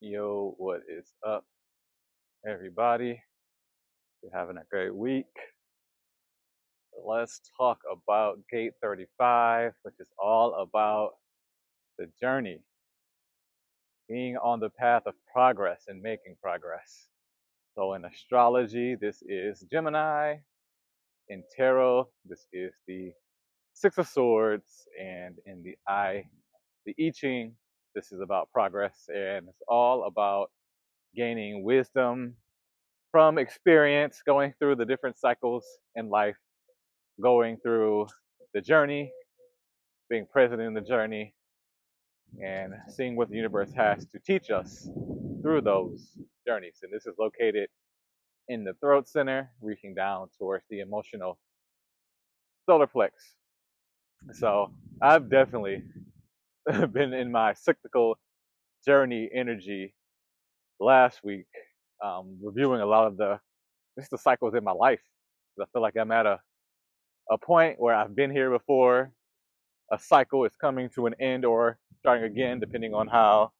Yo, what is up, everybody? You're having a great week. Let's talk about Gate 35, which is all about the journey, being on the path of progress and making progress. So, in astrology, this is Gemini. In tarot, this is the Six of Swords. And in the I Ching, this is about progress. And it's all about gaining wisdom from experience, going through the different cycles in life, going through the journey, being present in the journey, and seeing what the universe has to teach us through those journeys. And this is located in the throat center, reaching down towards the emotional solar plex. So I've definitely been in my cyclical journey energy last week, reviewing a lot of the cycles in my life. I feel like I'm at a point where I've been here before. A cycle is coming to an end or starting again, depending on how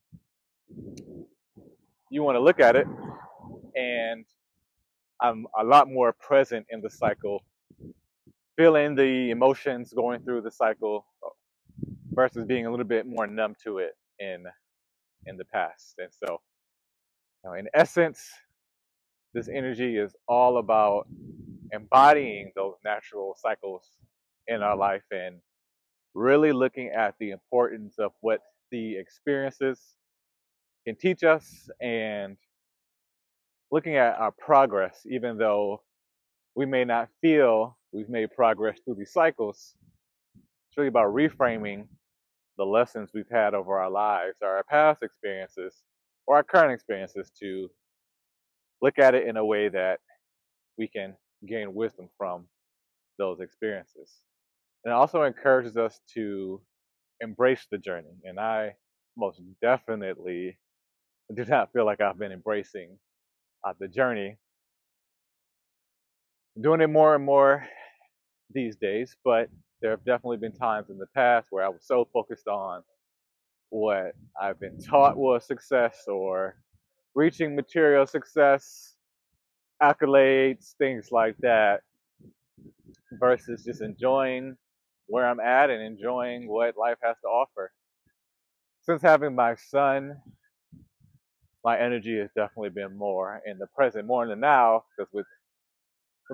you want to look at it. And I'm a lot more present in the cycle, feeling the emotions going through the cycle versus being a little bit more numb to it in the past. And so, in essence, this energy is all about embodying those natural cycles in our life and really looking at the importance of what the experiences can teach us and looking at our progress, even though we may not feel we've made progress through these cycles. It's really about reframing the lessons we've had over our lives, our past experiences, or our current experiences to look at it in a way that we can gain wisdom from those experiences. And it also encourages us to embrace the journey. And I most definitely do not feel like I've been embracing the journey. I'm doing it more and more these days, but there have definitely been times in the past where I was so focused on what I've been taught was success or reaching material success, accolades, things like that, versus just enjoying where I'm at and enjoying what life has to offer. Since having my son, my energy has definitely been more in the present, more in the now, because with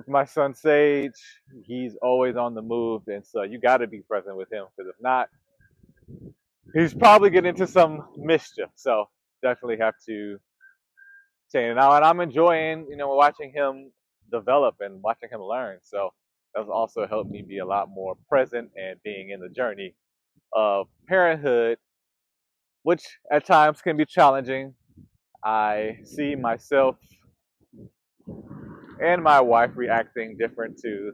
my son Sage, he's always on the move, and so you got to be present with him, because if not, he's probably getting into some mischief. So definitely have to change it now, and I'm enjoying, watching him develop and watching him learn. So that's also helped me be a lot more present and being in the journey of parenthood, which at times can be challenging. I see myself and my wife reacting different to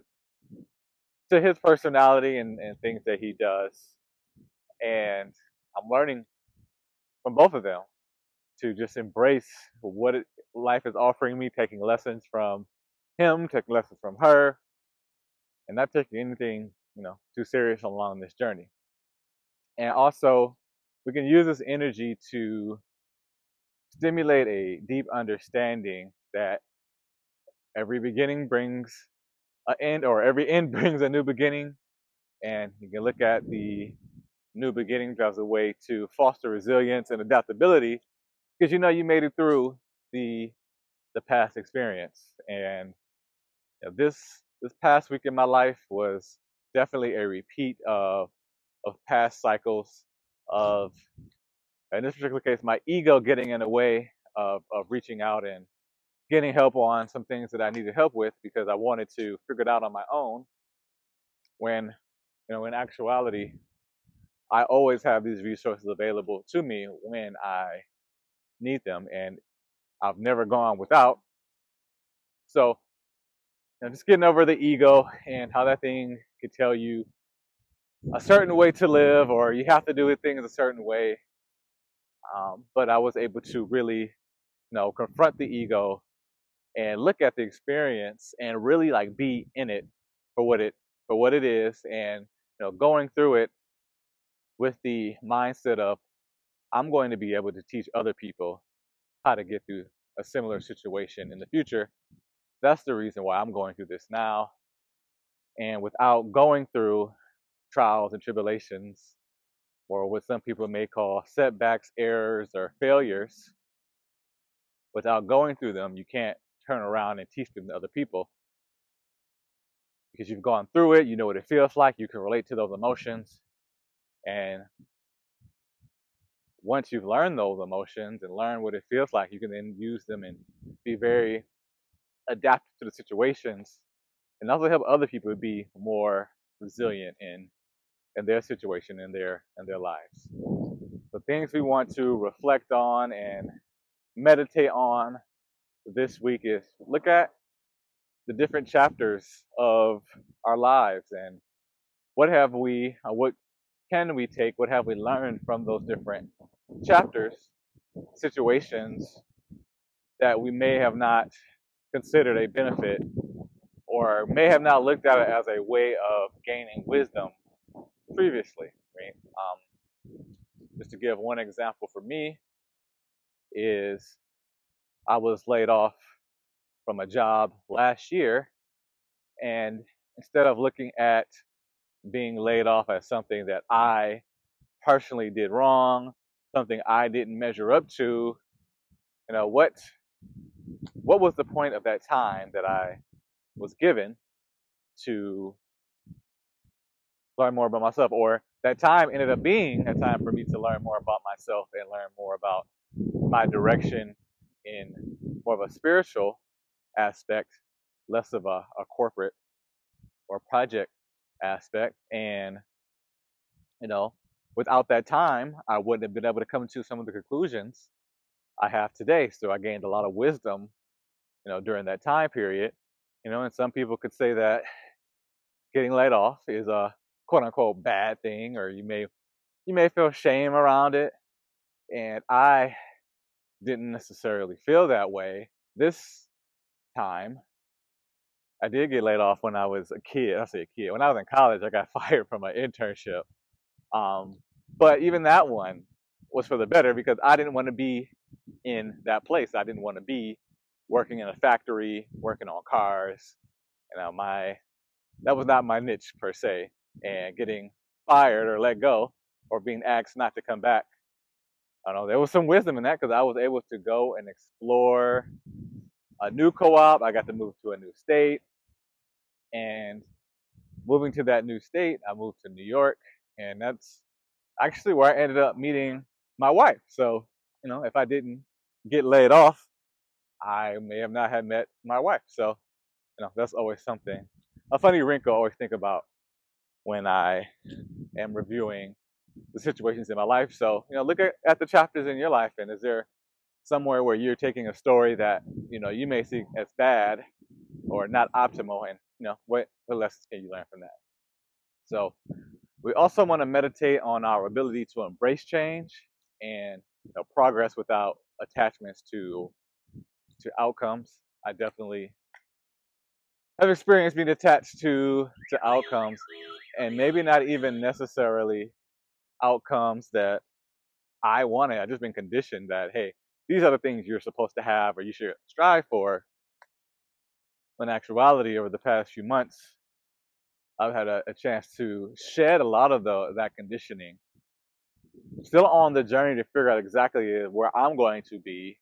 his personality and things that he does. And I'm learning from both of them to just embrace what life is offering me, taking lessons from him, taking lessons from her, and not taking anything, too serious along this journey. And also, we can use this energy to stimulate a deep understanding that every beginning brings an end, or every end brings a new beginning. And you can look at the new beginnings as a way to foster resilience and adaptability, because you made it through the past experience. And this past week in my life was definitely a repeat of past cycles of, in this particular case, my ego getting in the way of reaching out and getting help on some things that I needed help with, because I wanted to figure it out on my own, when in actuality I always have these resources available to me when I need them, and I've never gone without. So, just getting over the ego and how that thing could tell you a certain way to live, or you have to do things a certain way. But I was able to really, confront the ego and look at the experience and really like be in it for what it is, and going through it with the mindset of, I'm going to be able to teach other people how to get through a similar situation in the future. That's the reason why I'm going through this now. And without going through trials and tribulations, or what some people may call setbacks, errors, or failures, without going through them, you can't turn around and teach them to other people because you've gone through it, you know what it feels like, you can relate to those emotions. And once you've learned those emotions and learn what it feels like, you can then use them and be very adaptive to the situations and also help other people be more resilient in their situation, in their lives. So things we want to reflect on and meditate on this week is look at the different chapters of our lives and what can we take, what have we learned from those different chapters, situations that we may have not considered a benefit or may have not looked at it as a way of gaining wisdom previously, right? Just to give one example for me is I was laid off from a job last year, and instead of looking at being laid off as something that I personally did wrong, something I didn't measure up to, what was the point of that time that I was given to learn more about myself? Or that time ended up being a time for me to learn more about myself and learn more about my direction in more of a spiritual aspect, less of a corporate or project aspect. And, you know, without that time, I wouldn't have been able to come to some of the conclusions I have today. So I gained a lot of wisdom, during that time period. And some people could say that getting laid off is a quote unquote bad thing, or you may feel shame around it. And I didn't necessarily feel that way. This time, I did get laid off when I was a kid. I say a kid. When I was in college, I got fired from an internship. Um, but even that one was for the better because I didn't want to be in that place. I didn't want to be working in a factory, working on cars. That was not my niche per se. And getting fired or let go or being asked not to come back, I don't know, there was some wisdom in that because I was able to go and explore a new co-op. I got to move to a new state, and moving to that new state, I moved to New York, and that's actually where I ended up meeting my wife. So, if I didn't get laid off, I may have not had met my wife. So, that's always something, a funny wrinkle I always think about when I am reviewing the situations in my life. So, look at the chapters in your life, and is there somewhere where you're taking a story that, you may see as bad or not optimal, and, what lessons can you learn from that? So, we also want to meditate on our ability to embrace change and progress without attachments to outcomes. I definitely have experienced being attached to outcomes, and maybe not even necessarily outcomes that I wanted. I've just been conditioned that, hey, these are the things you're supposed to have or you should strive for. In actuality, over the past few months, I've had a chance to shed a lot of that conditioning. Still on the journey to figure out exactly where I'm going to be,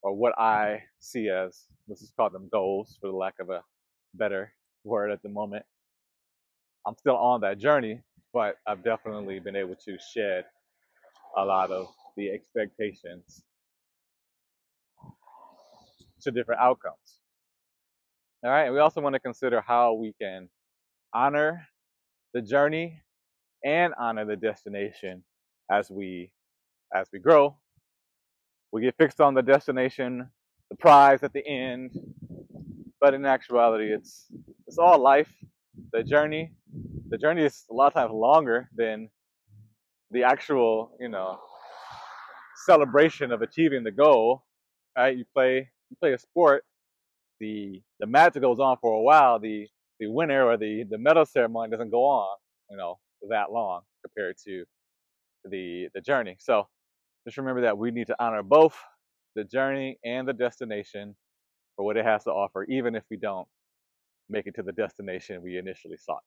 or what I see as, let's just call them goals for the lack of a better word at the moment. I'm still on that journey, but I've definitely been able to shed a lot of the expectations to different outcomes. All right, and we also want to consider how we can honor the journey and honor the destination as we grow. We get fixed on the destination, the prize at the end, but in actuality, it's all life. The journey is a lot of times longer than the actual, celebration of achieving the goal. Right? You play a sport. The match goes on for a while. The winner or the medal ceremony doesn't go on, that long compared to the journey. So just remember that we need to honor both the journey and the destination for what it has to offer, even if we don't make it to the destination we initially sought.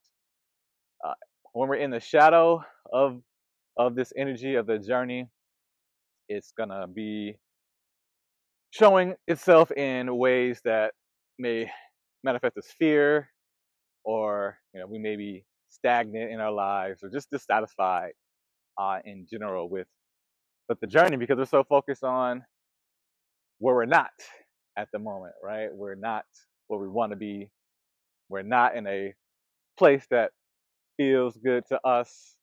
Uh, when we're in the shadow of this energy of the journey, it's gonna be showing itself in ways that may manifest as fear, or we may be stagnant in our lives or just dissatisfied in general with the journey, because we're so focused on where we're not at the moment, right? We're not where we want to be. We're not in a place that feels good to us,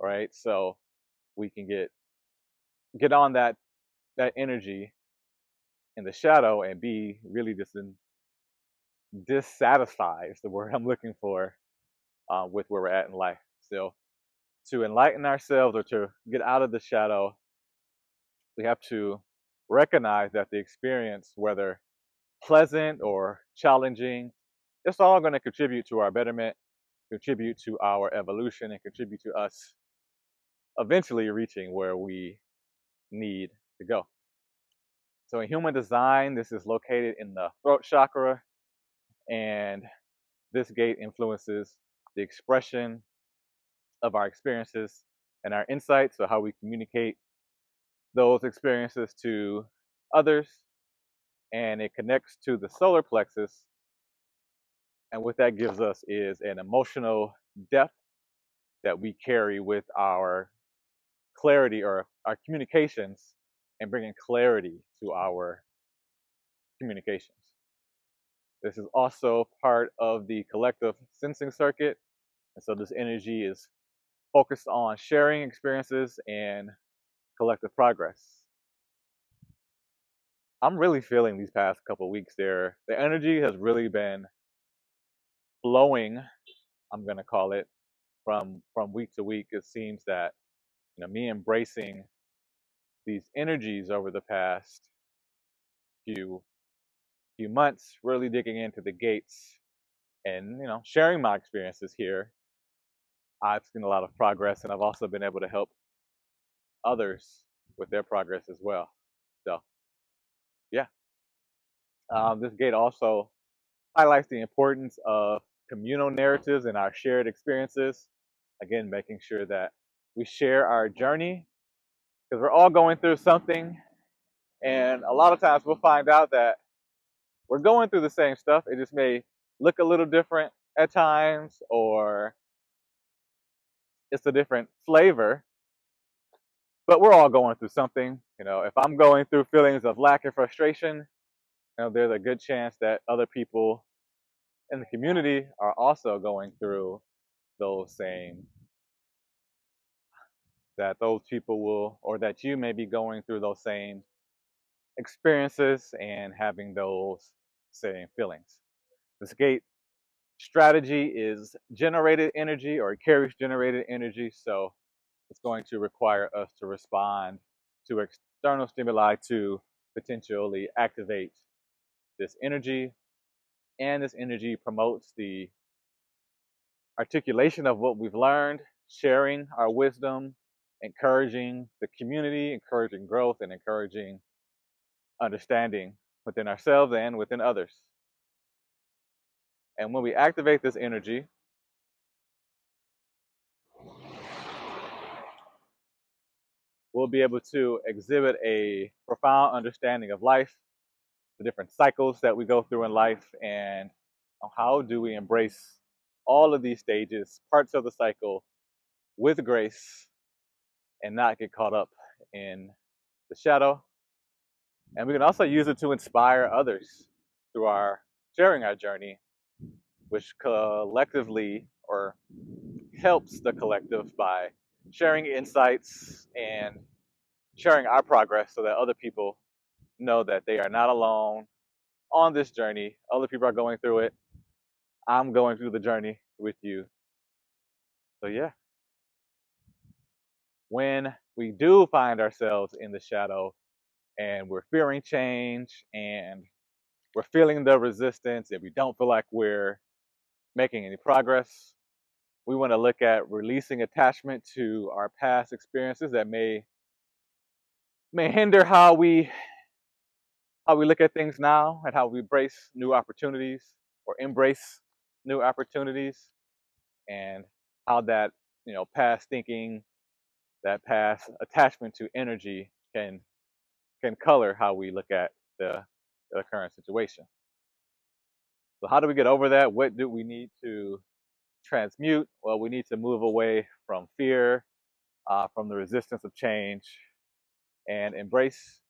right? So we can get on that energy in the shadow and be really dissatisfied is the word I'm looking for, with where we're at in life. So to enlighten ourselves or to get out of the shadow, we have to recognize that the experience, whether pleasant or challenging, it's all going to contribute to our betterment, contribute to our evolution, and contribute to us eventually reaching where we need to go. So in human design, this is located in the throat chakra, and this gate influences the expression of our experiences and our insights, so how we communicate those experiences to others, and it connects to the solar plexus. And what that gives us is an emotional depth that we carry with our clarity or our communications, and bringing clarity to our communications. This is also part of the collective sensing circuit. And so this energy is focused on sharing experiences and collective progress. I'm really feeling these past couple weeks there. The energy has really been flowing, I'm gonna call it, from week to week. It seems that me embracing these energies over the past few months, really digging into the gates and sharing my experiences here, I've seen a lot of progress, and I've also been able to help others with their progress as well. So yeah, this gate also highlights the importance of communal narratives and our shared experiences. Again, making sure that we share our journey, because we're all going through something, and a lot of times we'll find out that we're going through the same stuff. It just may look a little different at times, or it's a different flavor, but we're all going through something. If I'm going through feelings of lack and frustration, there's a good chance that other people in the community are also going through those same, that those people will, or that you may be going through those same experiences and having those same feelings. This gate strategy is generated energy, or it carries generated energy, so it's going to require us to respond to external stimuli to potentially activate this energy. And this energy promotes the articulation of what we've learned, sharing our wisdom, encouraging the community, encouraging growth, and encouraging understanding within ourselves and within others. And when we activate this energy, we'll be able to exhibit a profound understanding of life, the different cycles that we go through in life, and how do we embrace all of these stages, parts of the cycle, with grace, and not get caught up in the shadow. And we can also use it to inspire others through our sharing our journey, which collectively, or helps the collective by sharing insights and sharing our progress, so that other people know that they are not alone on this journey. Other people are going through it. I'm going through the journey with you. So yeah, when we do find ourselves in the shadow and we're fearing change and we're feeling the resistance and we don't feel like we're making any progress, we want to look at releasing attachment to our past experiences that may may hinder how we look at things now and how we embrace new opportunities or embrace new opportunities, and how that past thinking, that past attachment to energy can color how we look at the, the current situation. So how do we get over that? What do we need to transmute? Well, we need to move away from fear, from the resistance of change, and embrace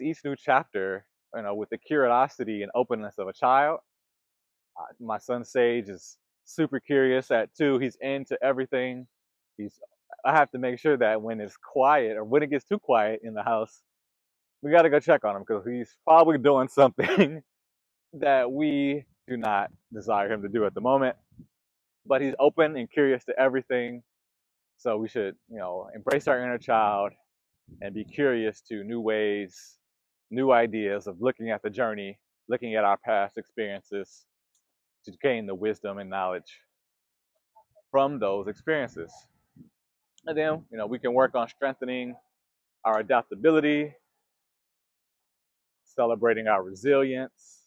each new chapter, with the curiosity and openness of a child. My son Sage is super curious at 2. He's into everything. He's I have to make sure that when it's quiet or when it gets too quiet in the house, we got to go check on him because he's probably doing something that we do not desire him to do at the moment. But he's open and curious to everything. So we should, embrace our inner child and be curious to new ways, new ideas of looking at the journey, looking at our past experiences to gain the wisdom and knowledge from those experiences. And then, we can work on strengthening our adaptability, celebrating our resilience,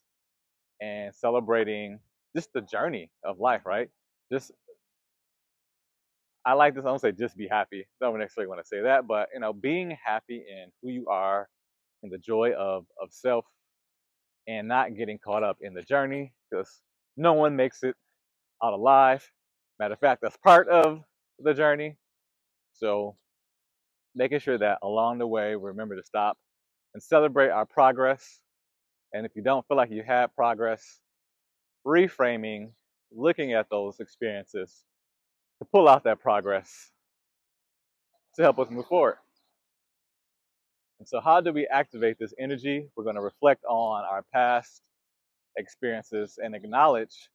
and celebrating just the journey of life, right? Just I like this. I don't say just be happy. I don't necessarily want to say that, but being happy in who you are, in the joy of self, and not getting caught up in the journey, because no one makes it out alive. Matter of fact, that's part of the journey. So making sure that along the way, we remember to stop and celebrate our progress. And if you don't feel like you had progress, reframing, looking at those experiences to pull out that progress to help us move forward. And so, how do we activate this energy? We're going to reflect on our past experiences and acknowledge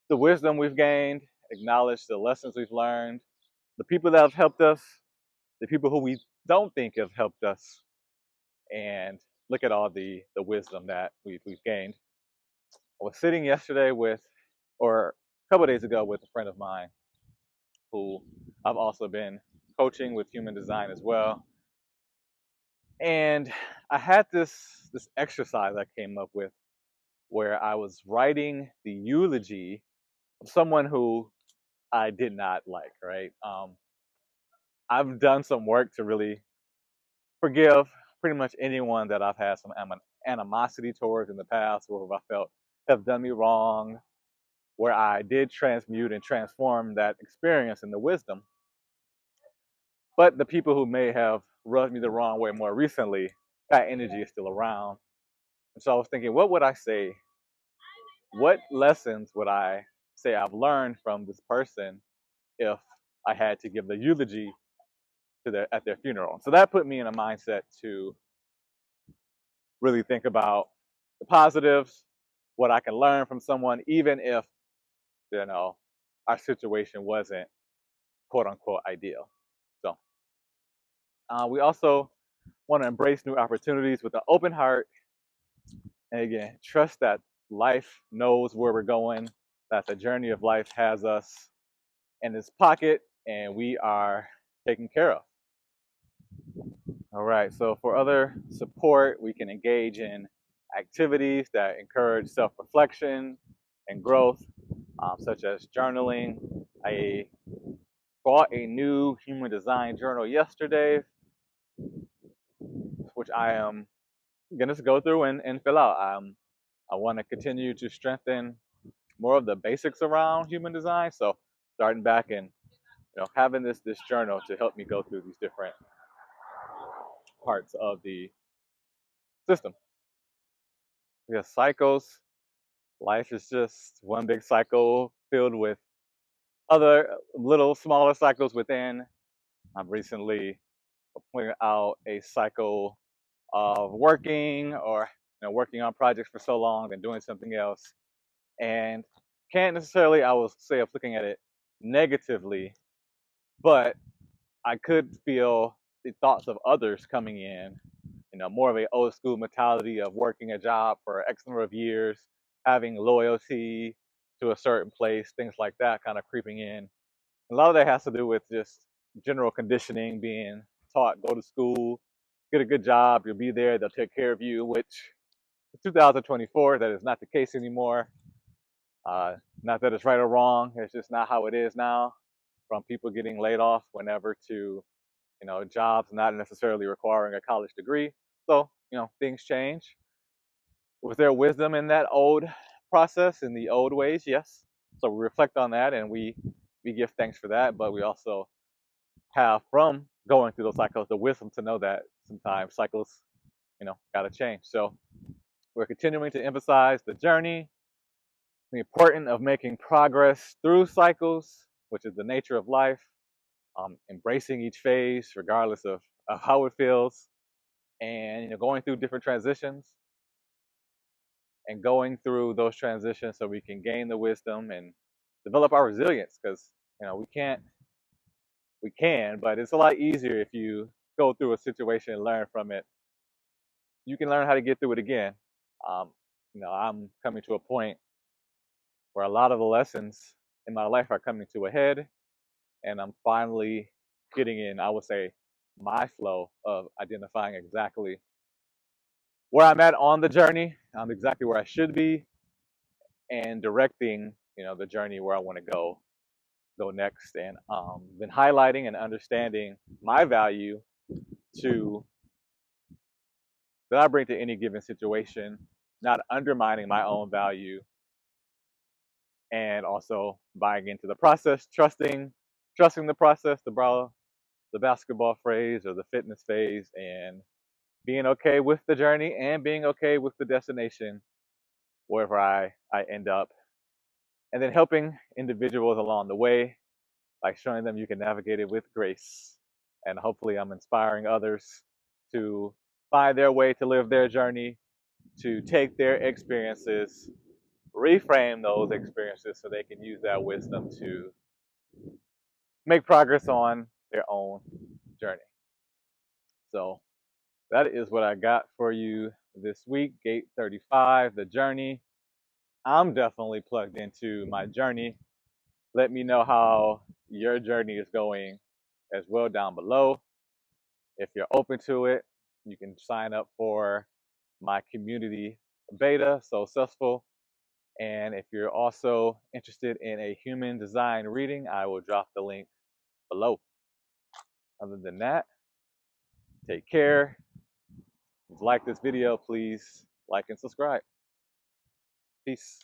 the wisdom we've gained, acknowledge the lessons we've learned, the people that have helped us, the people who we don't think have helped us, and look at all the wisdom that we've gained. I was sitting yesterday or a couple of days ago, with a friend of mine who I've also been coaching with human design as well. And I had this exercise I came up with where I was writing the eulogy of someone who I did not like, right? I've done some work to really forgive pretty much anyone that I've had some animosity towards in the past, or I felt have done me wrong, where I did transmute and transform that experience into wisdom. But the people who may have rubbed me the wrong way more recently, that energy is still around. And so I was thinking, what would I say? What lessons would I say I've learned from this person if I had to give the eulogy at their funeral? So that put me in a mindset to really think about the positives, what I can learn from someone, even if our situation wasn't quote unquote ideal. So we also want to embrace new opportunities with an open heart, and again, trust that life knows where we're going, that the journey of life has us in its pocket, and we are taken care of. All right, so for other support, we can engage in activities that encourage self reflection and growth, such as journaling. I bought a new human design journal yesterday, which I am going to go through and fill out. I want to continue to strengthen more of the basics around human design. So starting back and having this journal to help me go through these different parts of the system. Because cycles, life is just one big cycle filled with other little smaller cycles within. I've recently pointed out a cycle of working, or working on projects for so long and doing something else, and can't necessarily, I will say, of looking at it negatively, but I could feel the thoughts of others coming in, more of a old school mentality of working a job for X number of years, having loyalty to a certain place, things like that kind of creeping in. A lot of that has to do with just general conditioning, being taught, go to school, get a good job, you'll be there, they'll take care of you, which in 2024, that is not the case anymore. Not that it's right or wrong, it's just not how it is now. From people getting laid off whenever to, jobs not necessarily requiring a college degree. So, things change. Was there wisdom in that old process, in the old ways? Yes. So we reflect on that and we give thanks for that, but we also have, from going through those cycles, the wisdom to know that sometimes cycles, gotta change. So we're continuing to emphasize the journey, the importance of making progress through cycles, which is the nature of life, embracing each phase regardless of how it feels, and going through different transitions and going through those transitions so we can gain the wisdom and develop our resilience, because we can, but it's a lot easier if you go through a situation and learn from it. You can learn how to get through it again. um, I'm coming to a point where a lot of the lessons in my life are coming to a head, and I'm finally getting in, I would say, my flow of identifying exactly where I'm at on the journey, exactly where I should be, and directing, the journey where I want to go next. And been highlighting and understanding my value to that I bring to any given situation, not undermining my own value, and also buying into the process, trusting the process, to borrow the basketball phrase or the fitness phase, and being okay with the journey and being okay with the destination wherever I end up. And then helping individuals along the way, like showing them you can navigate it with grace. And hopefully I'm inspiring others to find their way to live their journey, to take their experiences, reframe those experiences so they can use that wisdom to make progress on their own journey. So that is what I got for you this week. Gate 35, the journey. I'm definitely plugged into my journey. Let me know how your journey is going as well down below. If you're open to it, you can sign up for my community beta, So Successful. And if you're also interested in a human design reading, I will drop the link below. Other than that, take care. If you like this video, please like and subscribe. Peace.